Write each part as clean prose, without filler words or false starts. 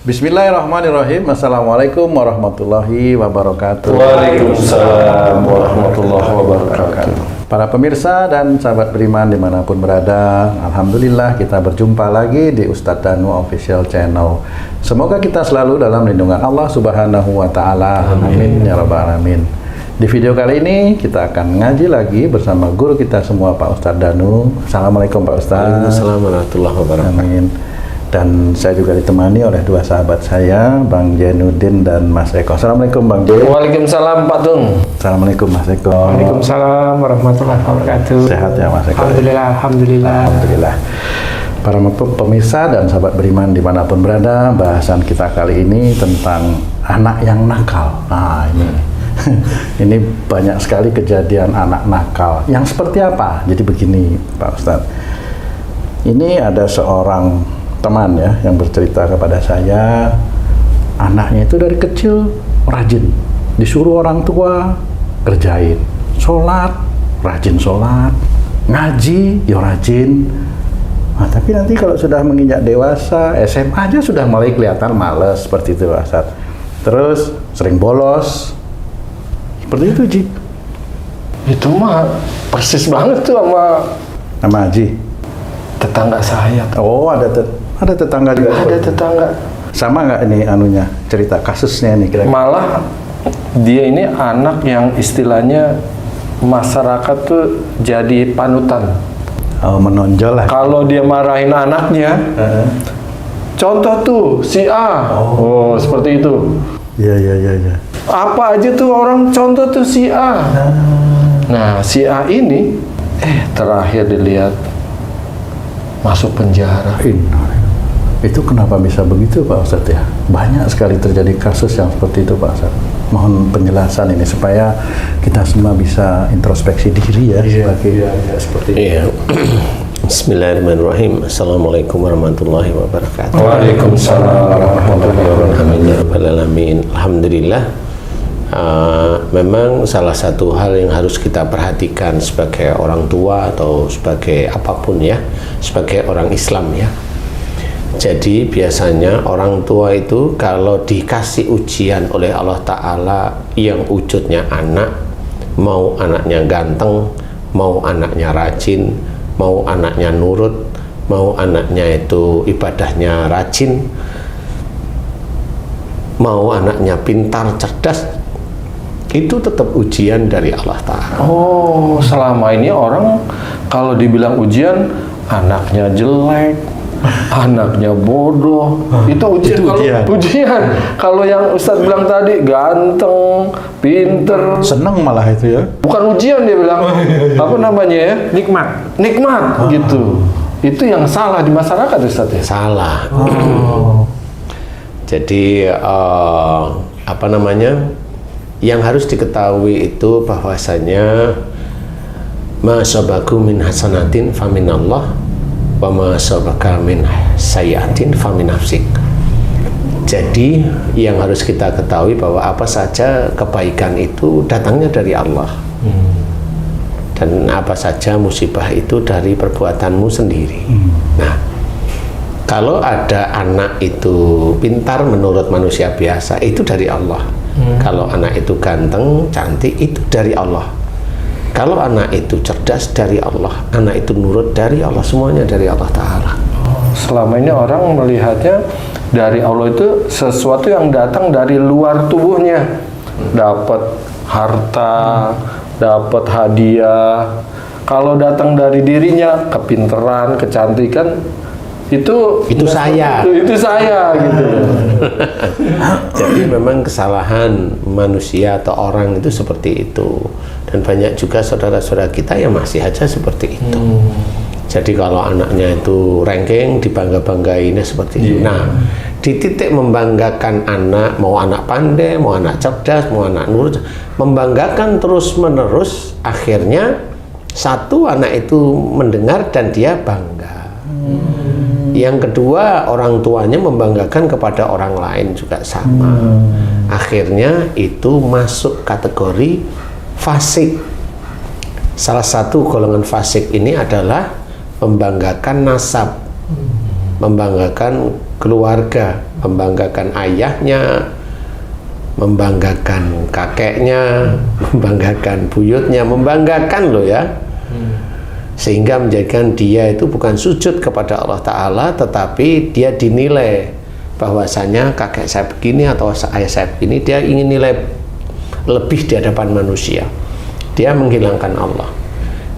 Bismillahirrahmanirrahim. Assalamualaikum warahmatullahi wabarakatuh. Waalaikumsalam warahmatullahi wabarakatuh. Para pemirsa dan sahabat beriman dimanapun berada, alhamdulillah kita berjumpa lagi di Ustadz Danu Official Channel. Semoga kita selalu dalam lindungan Allah Subhanahu wa Ta'ala. Amin ya Rabbal Alamin. Di video kali ini kita akan ngaji lagi bersama guru kita semua, Pak Ustadz Danu. Assalamualaikum Pak Ustadz. Waalaikumsalam warahmatullahi wabarakatuh. Amin. Dan saya juga ditemani oleh dua sahabat saya, Bang Jainuddin dan Mas Eko. Assalamualaikum Bang Jain. Waalaikumsalam Pak Tung. Assalamualaikum Mas Eko. Waalaikumsalam warahmatullahi wabarakatuh. Sehat ya Mas Eko? Alhamdulillah. Alhamdulillah. Para pemirsa dan sahabat beriman dimanapun berada, bahasan kita kali ini tentang anak yang nakal. Nah ini, ini banyak sekali kejadian anak nakal. Yang seperti apa? Jadi begini Pak Ustadz. Ini ada seorang teman ya yang bercerita kepada saya, anaknya itu dari kecil rajin, disuruh orang tua kerjain, sholat rajin sholat, ngaji ya rajin. Nah, tapi nanti kalau sudah menginjak dewasa, SMA aja sudah mulai kelihatan males seperti itu Ustaz. Terus sering bolos seperti itu Ji. Itu mah persis banget tuh sama Haji. tetangga saya. Oh ada tetangga juga. Ada tetangga. Sama nggak ini anunya cerita kasusnya nih kira-kira? Malah dia ini anak yang istilahnya masyarakat tuh jadi panutan. Oh, menonjol lah. Kalau dia marahin anaknya, contoh tuh si A. Oh, seperti itu. Iya. Apa aja tuh orang contoh tuh si A. Nah, si A ini terakhir dilihat masuk penjara. Itu kenapa bisa begitu Pak Ustadz ya? Banyak sekali terjadi kasus yang seperti itu Pak Ustadz. Mohon penjelasan ini supaya kita semua bisa introspeksi diri ya. Seperti itu. Iya. Bismillahirrahmanirrahim. Assalamualaikum warahmatullahi wabarakatuh. Waalaikumsalam warahmatullahi wabarakatuh. Amin ya rabbal alamin. Alhamdulillah. Memang salah satu hal yang harus kita perhatikan sebagai orang tua atau sebagai apapun ya, sebagai orang Islam ya. Jadi biasanya orang tua itu kalau dikasih ujian oleh Allah Ta'ala yang wujudnya anak, mau anaknya ganteng, mau anaknya rajin, mau anaknya nurut, mau anaknya itu ibadahnya rajin, mau anaknya pintar, cerdas, itu tetap ujian dari Allah Ta'ala. Oh, selama ini orang kalau dibilang ujian, anaknya jelek, anaknya bodoh, itu ujian. Ujian. Kalau yang Ustadz bilang tadi, ganteng, pinter, Seneng malah itu ya. bukan ujian dia bilang. Apa namanya ya? Nikmat, gitu. Itu yang salah di masyarakat Ustadz ya? Salah. Jadi apa namanya? Yang harus diketahui itu bahwasanya ma sabaku min hasanatin faminallah wa ma sabaka min sayyiatin famin nafsik. Jadi yang harus kita ketahui bahwa apa saja kebaikan itu datangnya dari Allah. Dan apa saja musibah itu dari perbuatanmu sendiri. Nah, kalau ada anak itu pintar menurut manusia biasa, itu dari Allah. Kalau anak itu ganteng, cantik, itu dari Allah. Kalau anak itu cerdas, dari Allah. Anak itu nurut, dari Allah. Semuanya dari Allah Ta'ala. Selama ini orang melihatnya dari Allah itu sesuatu yang datang dari luar tubuhnya. Dapat harta, dapat hadiah. Kalau datang dari dirinya, kepinteran, kecantikan, itu saya. Itu saya gitu. Jadi memang kesalahan manusia atau orang itu seperti itu. Dan banyak juga saudara-saudara kita yang masih aja seperti itu. Jadi kalau anaknya itu ranking, dibangga-banggainnya seperti itu. Nah, di titik membanggakan anak, mau anak pandai, mau anak cerdas, mau anak nurut, membanggakan terus-menerus, akhirnya satu anak itu mendengar dan dia bangga. Yang kedua, orang tuanya membanggakan kepada orang lain juga sama. Akhirnya itu masuk kategori fasik. Salah satu golongan fasik ini adalah membanggakan nasab, membanggakan keluarga, membanggakan ayahnya, membanggakan kakeknya, membanggakan buyutnya, membanggakan loh ya. Sehingga menjadikan dia itu bukan sujud kepada Allah Ta'ala, tetapi dia dinilai bahwasanya kakek saya begini atau ayah saya begini, dia ingin nilai lebih di hadapan manusia. Dia menghilangkan Allah.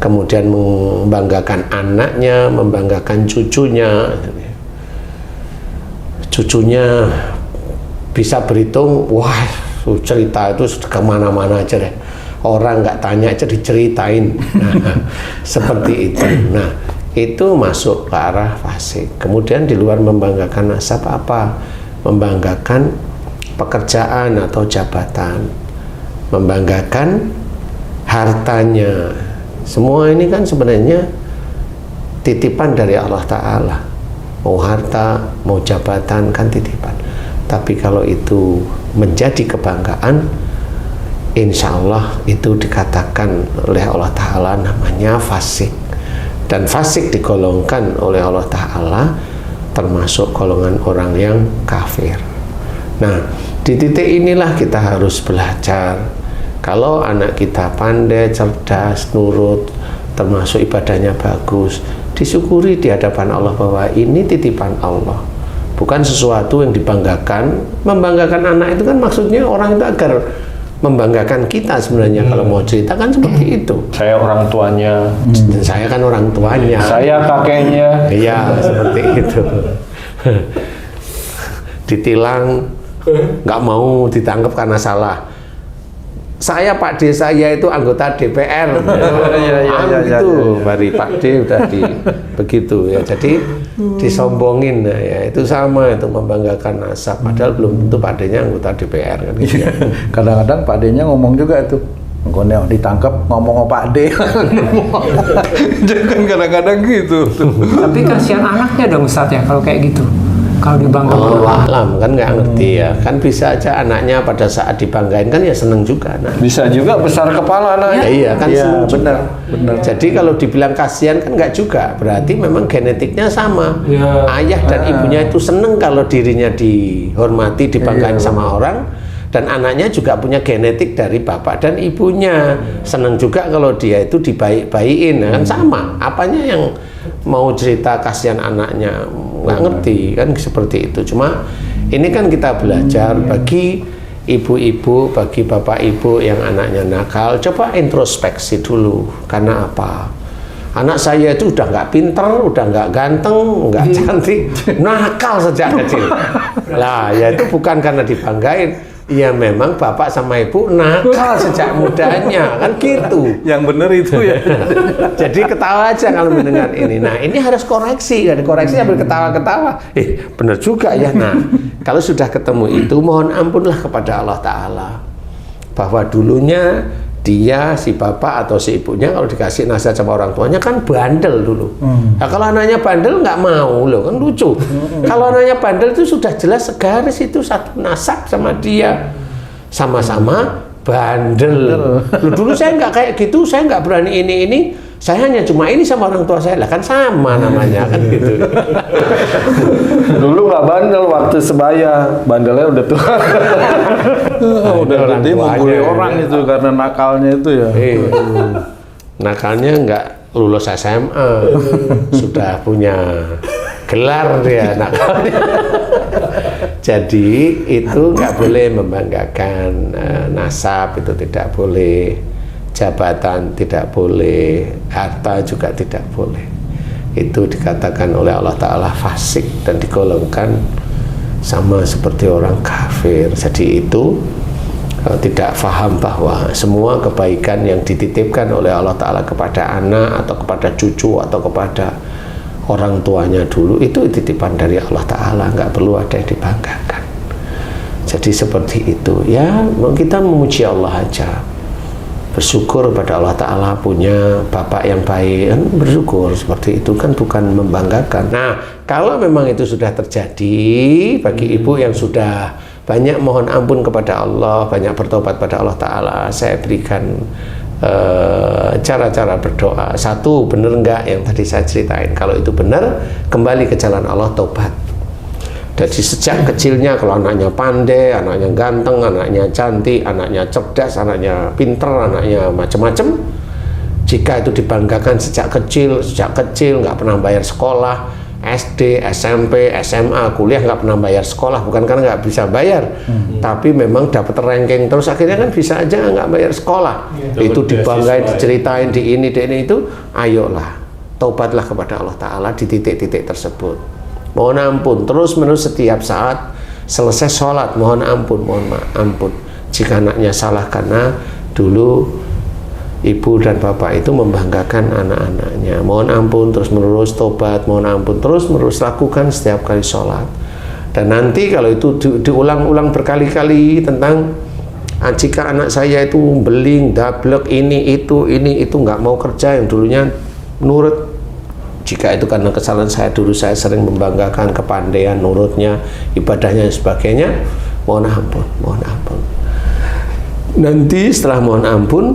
Kemudian membanggakan anaknya, membanggakan cucunya. Cucunya bisa berhitung, wah cerita itu sudah kemana-mana aja deh. Orang nggak tanya aja diceritain. Nah, seperti itu. Nah, itu masuk ke arah fasik. Kemudian di luar membanggakan nasab apa? Membanggakan pekerjaan atau jabatan, membanggakan hartanya. Semua ini kan sebenarnya titipan dari Allah Ta'ala. Mau harta, mau jabatan kan titipan. Tapi kalau itu menjadi kebanggaan, insya Allah itu dikatakan oleh Allah Ta'ala namanya fasik. Dan fasik digolongkan oleh Allah Ta'ala termasuk golongan orang yang kafir. Nah, di titik inilah kita harus belajar. Kalau anak kita pandai, cerdas, nurut, termasuk ibadahnya bagus, disyukuri di hadapan Allah bahwa ini titipan Allah, bukan sesuatu yang dibanggakan. Membanggakan anak itu kan maksudnya orang itu agar membanggakan kita sebenarnya. Kalau mau cerita kan seperti itu. Saya orang tuanya. Dan saya kan orang tuanya. Saya kakeknya. Iya, seperti itu. Ditilang, nggak mau ditangkap karena salah. Saya Pak D, saya itu anggota DPR. Itu dari Pak D udah begitu ya. Jadi disombongin ya, itu sama, itu membanggakan nasab. Padahal belum tentu Pak D-nya anggota DPR kan. Gitu. Kadang-kadang Pak D-nya ngomong juga itu. Engkau ditangkap ngomong Pak D. Jangan kadang-kadang gitu. Tapi kasihan anaknya dong Ustadz ya kalau kayak gitu. Kalau dibanggakan. Allah alam kan nggak ngerti ya. Kan bisa aja anaknya pada saat dibanggain kan ya seneng juga. Nah. Bisa juga besar kepala anaknya. Ya, iya kan Iya, seneng juga. benar. Jadi kalau dibilang kasihan kan nggak juga. Berarti memang genetiknya sama. Ya. Ayah dan ibunya itu seneng kalau dirinya dihormati, dibanggain sama orang. Dan anaknya juga punya genetik dari bapak dan ibunya. Seneng juga kalau dia itu dibaik-baikin. Kan sama. Apanya yang mau cerita kasihan anaknya? Nggak ngerti kan seperti itu. Cuma ini kan kita belajar bagi ibu-ibu, bagi bapak ibu yang anaknya nakal, coba introspeksi dulu. Karena apa? Anak saya itu udah nggak pinter, udah nggak ganteng, nggak cantik, nakal sejak kecil. Lah ya itu bukan karena dibanggain. Ya memang bapak sama ibu nakal sejak mudanya, kan gitu. Yang benar itu ya. Jadi ketawa aja kalau mendengar ini. Nah ini harus koreksi, dari koreksi sambil ketawa-ketawa. Benar juga ya. Nah kalau sudah ketemu itu, mohon ampunlah kepada Allah Ta'ala. Bahwa dulunya dia, si bapak atau si ibunya kalau dikasih nasihat sama orang tuanya kan bandel dulu. Nah kalau anaknya bandel nggak mau loh, kan lucu. Kalau anaknya bandel itu sudah jelas segaris itu satu nasab sama dia. Sama-sama bandel. Loh, dulu saya nggak kayak gitu, saya nggak berani ini. Saya hanya cuma ini sama orang tua saya, lah kan sama namanya kan gitu. Dulu nggak bandel, waktu sebaya bandelnya udah tua. Udah orang gede tuanya. membuli orang itu karena nakalnya itu ya. Nakalnya nggak lulus SMA, sudah punya gelar dia nakalnya. Jadi itu nggak boleh membanggakan nasab, itu tidak boleh. Jabatan tidak boleh, harta juga tidak boleh. Itu dikatakan oleh Allah Ta'ala fasik dan digolongkan sama seperti orang kafir. Jadi itu tidak faham bahwa semua kebaikan yang dititipkan oleh Allah Ta'ala kepada anak atau kepada cucu atau kepada orang tuanya dulu, itu titipan dari Allah Ta'ala, nggak perlu ada yang dibanggakan. Jadi seperti itu ya, kita memuji Allah aja, bersyukur pada Allah Ta'ala punya bapak yang baik, kan bersyukur seperti itu, kan bukan membanggakan. Nah kalau memang itu sudah terjadi bagi ibu yang sudah banyak mohon ampun kepada Allah, banyak bertobat pada Allah Ta'ala, saya berikan cara-cara berdoa. Satu, benar enggak yang tadi saya ceritain? Kalau itu benar, kembali ke jalan Allah, tobat. Jadi sejak kecilnya kalau anaknya pandai, anaknya ganteng, anaknya cantik, anaknya cerdas, anaknya pinter, anaknya macam-macam, jika itu dibanggakan sejak kecil nggak pernah bayar sekolah, SD, SMP, SMA, kuliah nggak pernah bayar sekolah, bukan karena nggak bisa bayar, tapi memang dapat ranking terus, akhirnya kan bisa aja nggak bayar sekolah. Itu dibanggain, diceritain di ini itu, ayolah, taubatlah kepada Allah Ta'ala di titik-titik tersebut. Mohon ampun, terus-menerus setiap saat, selesai sholat, mohon ampun. Jika anaknya salah karena dulu ibu dan bapak itu membanggakan anak-anaknya, mohon ampun, terus-menerus tobat, mohon ampun, terus-menerus lakukan setiap kali sholat. Dan nanti kalau itu diulang-ulang berkali-kali tentang jika anak saya itu beling, dablek, ini itu nggak mau kerja, yang dulunya nurut. Jika itu karena kesalahan saya dulu, saya sering membanggakan kepandaian, nurutnya, ibadahnya dan sebagainya, mohon ampun. Nanti setelah mohon ampun,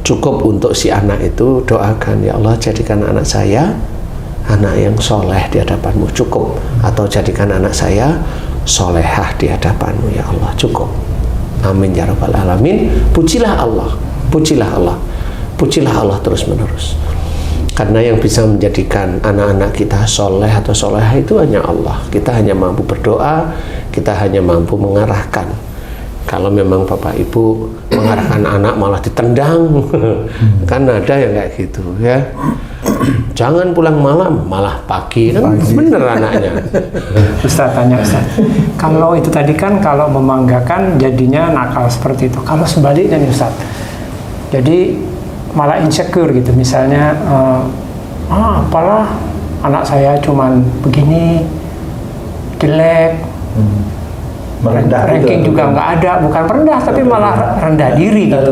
cukup untuk si anak itu doakan, ya Allah jadikan anak saya anak yang soleh di hadapanmu, cukup. Atau jadikan anak saya solehah di hadapanmu, ya Allah, cukup. Amin ya rabbal alamin. Pujilah Allah terus menerus. Karena yang bisa menjadikan anak-anak kita soleh atau solehah itu hanya Allah. Kita hanya mampu berdoa, kita hanya mampu mengarahkan. Kalau memang bapak ibu mengarahkan anak malah ditendang, kan ada yang kayak gitu ya. Jangan pulang malam, malah pagi, kan bener anaknya. Ustaz tanya Ustaz, kalau itu tadi kan kalau membanggakan jadinya nakal seperti itu. Kalau sebaliknya nih Ustaz, jadi malah insecure gitu, misalnya apalah anak saya cuman begini, jelek, ranking juga nggak ada, bukan rendah tapi malah rendah diri gitu.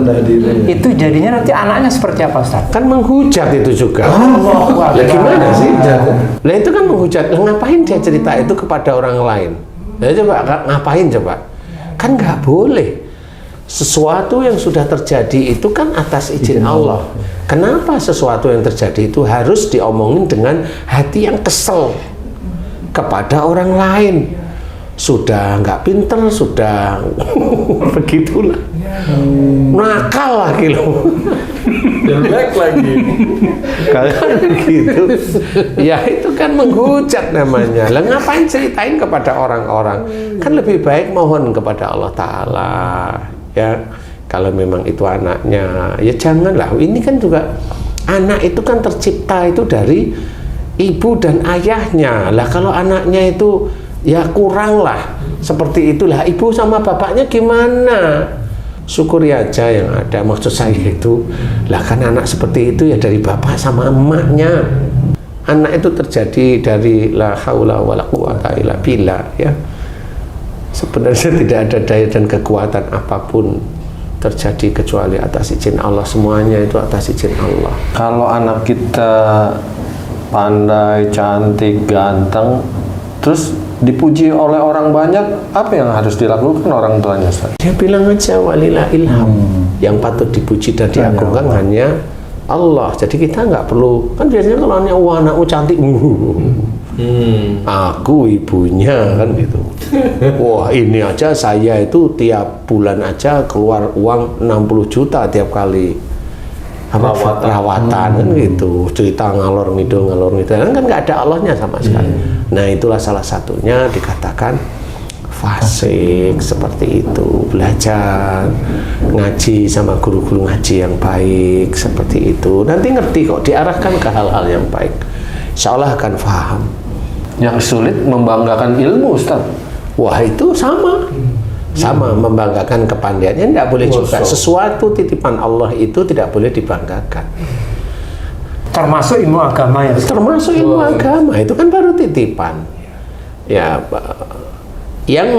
Itu jadinya nanti anaknya seperti apa Ustaz? Kan menghujat itu juga. Ya gimana sih? Lah itu kan menghujat. Lah ngapain dia cerita itu kepada orang lain? Ya coba ngapain coba? Kan nggak boleh. Sesuatu yang sudah terjadi itu kan atas izin Allah. Kenapa sesuatu yang terjadi itu harus diomongin dengan hati yang kesel kepada orang lain? Sudah nggak pinter, sudah begitulah, nakal lagi loh, jelek lagi. Kan gitu. Ya itu kan menghujat namanya. Lah ngapain ceritain kepada orang-orang? Kan lebih baik mohon kepada Allah Ta'ala. Ya, kalau memang itu anaknya, ya janganlah. Ini kan juga anak itu kan tercipta itu dari ibu dan ayahnya. Lah kalau anaknya itu ya kurang lah, seperti itulah. Ibu sama bapaknya gimana? Syukuri aja yang ada. Maksud saya itu, lah kan anak seperti itu ya dari bapak sama emaknya. Anak itu terjadi dari la haula wala quwata illa billah ya. Sebenarnya tidak ada daya dan kekuatan apapun terjadi kecuali atas izin Allah. Semuanya itu atas izin Allah. Kalau anak kita pandai, cantik, ganteng, terus dipuji oleh orang banyak, apa yang harus dilakukan orang tuanya Ustaz? Dia bilang aja walillah ilham. Yang patut dipuji dan diagungkan hanya Allah. Jadi kita nggak perlu, kan biasanya kalau anakmu cantik, aku ibunya kan gitu. Wah ini aja saya itu tiap bulan aja keluar uang 60 juta tiap kali rawatan kan gitu. Cerita ngalor ngidul kan nggak ada Allahnya sama sekali. Nah itulah salah satunya dikatakan fasik seperti itu. Belajar ngaji sama guru-guru ngaji yang baik seperti itu. Nanti ngerti kok, diarahkan ke hal-hal yang baik. Insya Allah akan paham. Yang sulit membanggakan ilmu Ustaz. Wah itu sama membanggakan kepandaiannya tidak boleh juga. Sesuatu titipan Allah itu tidak boleh dibanggakan. Termasuk ilmu agama ya? Termasuk ilmu agama itu kan baru titipan. Ya, yang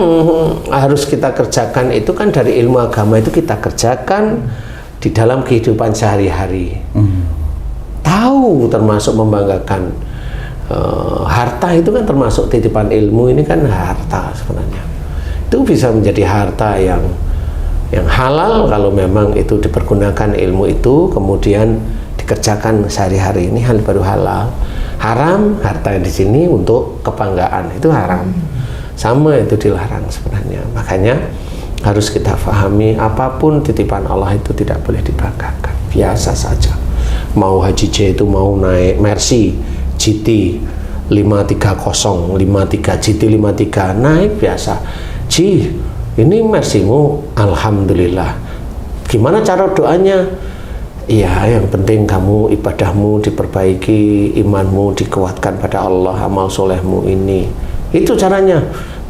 harus kita kerjakan itu kan dari ilmu agama itu kita kerjakan di dalam kehidupan sehari-hari. Tahu termasuk membanggakan. Harta itu kan termasuk titipan ilmu, ini kan harta sebenarnya. Itu bisa menjadi harta yang halal kalau memang itu dipergunakan ilmu itu kemudian dikerjakan sehari-hari, ini hal baru halal. Haram harta di sini untuk kebanggaan itu haram. sama itu dilarang sebenarnya. Makanya harus kita pahami apapun titipan Allah itu tidak boleh dibanggakan, biasa saja. Mau Haji J itu mau naik Mercy GT 530, 53 GT 53 naik biasa. Ji, ini Mercymu, alhamdulillah. Gimana cara doanya? Iya, yang penting kamu ibadahmu diperbaiki, imanmu dikuatkan pada Allah, amal solehmu ini. Itu caranya.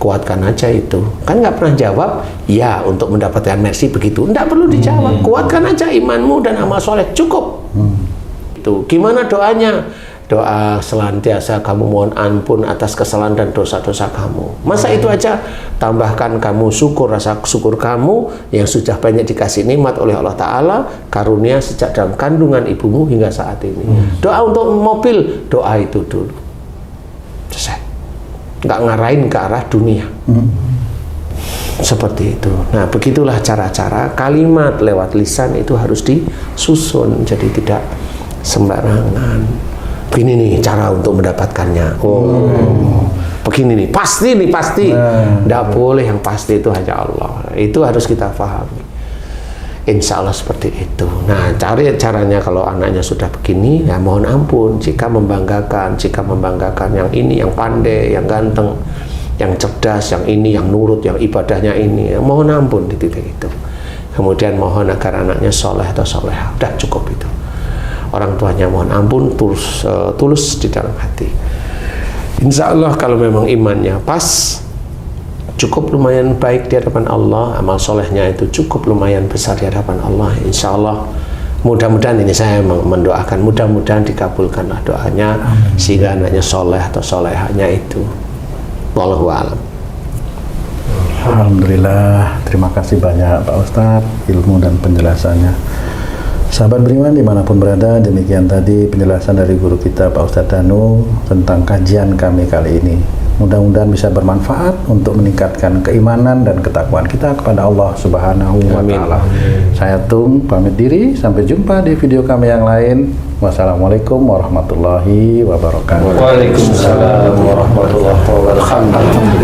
Kuatkan aja itu. Kan nggak pernah jawab, ya untuk mendapatkan Mercy begitu. Nggak perlu dijawab. Kuatkan aja imanmu dan amal soleh, cukup. Itu. Gimana doanya? Doa selantiasa kamu mohon ampun atas kesalahan dan dosa-dosa kamu. Masa itu aja? Tambahkan kamu syukur, rasa syukur kamu yang sudah banyak dikasih nikmat oleh Allah Ta'ala, karunia sejak dalam kandungan ibumu hingga saat ini. Doa untuk mobil, doa itu dulu. Selesai. Nggak ngarahin ke arah dunia. Seperti itu. Nah, begitulah cara-cara kalimat lewat lisan itu harus disusun, jadi tidak sembarangan. Begini nih cara untuk mendapatkannya. Begini nih, pasti. Nggak boleh, yang pasti itu hanya Allah. Itu harus kita pahami. Insya Allah seperti itu. Nah, caranya kalau anaknya sudah begini, ya mohon ampun jika membanggakan yang ini, yang pandai, yang ganteng, yang cerdas, yang ini, yang nurut, yang ibadahnya ini, ya mohon ampun di titik itu. Kemudian mohon agar anaknya soleh atau soleha. Udah cukup itu. Orang tuanya mohon ampun, tulus di dalam hati. Insya Allah kalau memang imannya pas, cukup lumayan baik di hadapan Allah, amal solehnya itu cukup lumayan besar di hadapan Allah, insya Allah mudah-mudahan ini saya mendoakan, mudah-mudahan dikabulkanlah doanya. Amin. Sehingga anaknya soleh atau solehanya itu. Wallahu a'lam. Alhamdulillah, terima kasih banyak Pak Ustadz ilmu dan penjelasannya. Sahabat beriman dimanapun berada, demikian tadi penjelasan dari guru kita Pak Ustadz Danu tentang kajian kami kali ini. Mudah-mudahan bisa bermanfaat untuk meningkatkan keimanan dan ketakwaan kita kepada Allah Subhanahu wa Ta'ala. Saya Tung pamit diri, sampai jumpa di video kami yang lain. Wassalamualaikum warahmatullahi wabarakatuh. Waalaikumsalam warahmatullahi wabarakatuh.